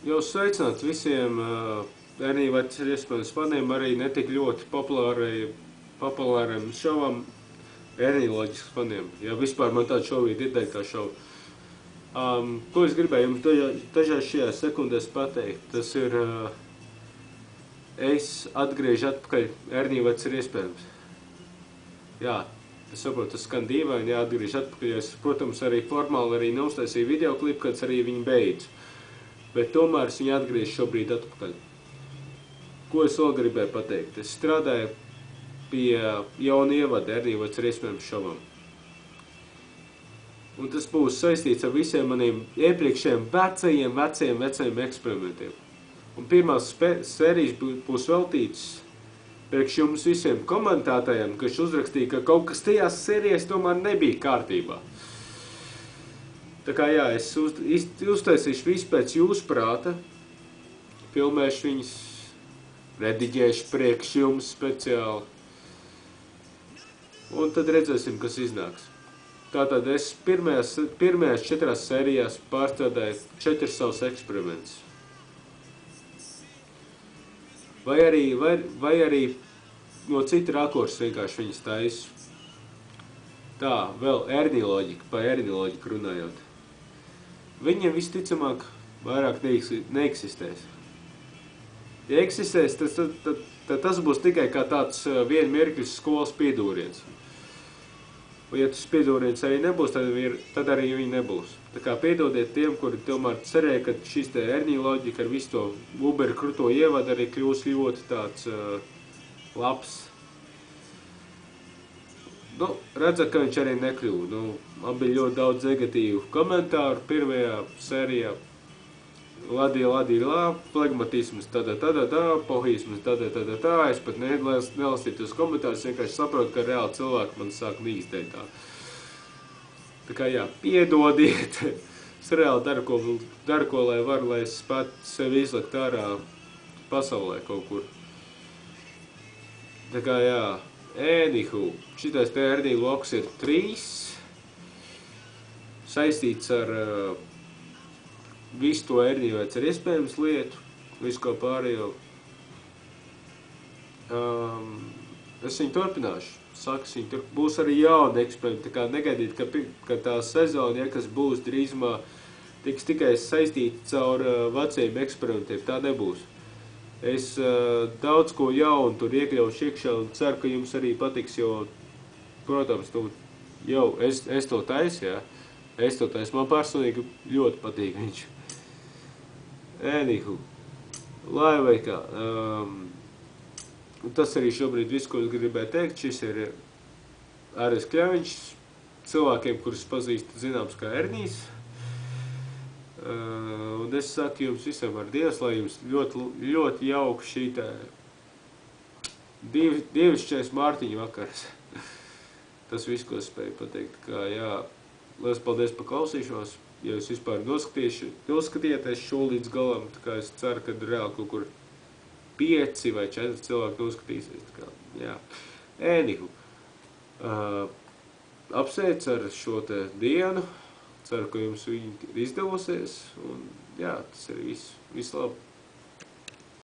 Jau sveicināts visiem Ernīvaits ir iespējams faniem, arī netik ļoti populāriem šovam Ernīloģisks faniem. Ja vispār man tāds šovi ir ideja kā šovu. Ko es gribēju jums dažās šajās sekundēs pateikt? Tas ir, es atgriežu atpakaļ, Ernīvaits ir iespējams. Jā, es saprotu, tas skan dīvaini, jāatgriež atpakaļ. Es, protams, arī formāli arī neuztaisīju videoklipu, kad arī viņu beidzu. Bet tomēr es viņu atgriežu šobrīd atpakaļ. Ko es vēl gribēju pateikt? Es strādāju pie jauna ievada Ernīvaits ir iespējams šovam. Un tas būs saistīts ar visiem maniem iepriekšējiem vecajiem eksperimentiem. Un pirmās sērijas būs veltītas priekš jums visiem komentētājiem, kas uzrakstīja, ka kaut kas tajās sērijās tomēr nebija kārtībā. Tā kā jā, es uztaisīšu visu pēc jūsu prāta, filmēšu viņus, rediģēšu priekš jums speciāli, un tad redzēsim, kas iznāks. Tātad es pirmajās 4 sērijās pārstrādāju 4 savus eksperimentus. Vai arī no cita rakursa vienkārši viņas taisu. Tā, vēl ernīloģika, pa ernīloģiku runājot. Viņiem visticamāk vairāk neeksistēs. Ja eksistēs, tad tas būs tikai kā tāds viena mirkļas skolas piedūriens. Un ja tas piedūriens arī nebūs, tad arī viņi nebūs. Tā kā piedodiet tiem, kuri tomēr cerēja, ka šis te ernīloģika ar visu to Uber kruto ievadu arī kļūs ļoti tāds labs. Nu, redzat, ka viņš arī nekļūda. Man bija ļoti daudz negatīvu komentāru pirmajā sērijā. Ladī, flegmatisms, pohisms, es pat nelasīju tos komentārus, vienkārši saprotu, ka reāli cilvēki man sāk nīstēt tā. Tā kā jā, piedodiet. Es reāli daru ko, lai varu, lai es pat sevi izlikt ārā pasaulē kaut kur. Tā kā jā. Anywho, šitais te ernīloks ir 3, saistīts ar visu to ernīvaits ir iespējams lietu, visu ko pārējo. Es viņu turpināšu, sakas viņu tur būs arī jauni eksperimenti, tā kā negaidīt, ka tā sezona, ja kas būs drīzumā, tiks tikai saistīti caur vecajiem eksperimentiem, tā nebūs. Es daudz ko jaunu tur iekļaušu iekšā un ceru, ka jums arī patiks, jo, protams, jau es to taisu, jā. Es to taisu. Man personīgi ļoti patīk viņš. Anywho, lai vai kā. Tas arī šobrīd viss, ko es gribēju teikt. Šis ir Aris Kļaviņš. Cilvēkiem, kurus pazīstu, zināms kā Ernīs. Un es saku jums visam ar Dievs, lai jums ļoti jauka šī tā dievišķais Mārtiņa vakars. Tas viss, ko es spēju pateikt. Kā, jā, liels paldies par klausīšanos. Ja jūs vispār noskatījāties šo līdz galam, tā kā es ceru, ka reāli kaut kur 5 vai 4 cilvēki noskatīsies. Tā kā, jā. Anywho, apsveic ar šo te dienu. Ceru, ka jums viņi ir izdevosies, un jā, tas ir viss labi.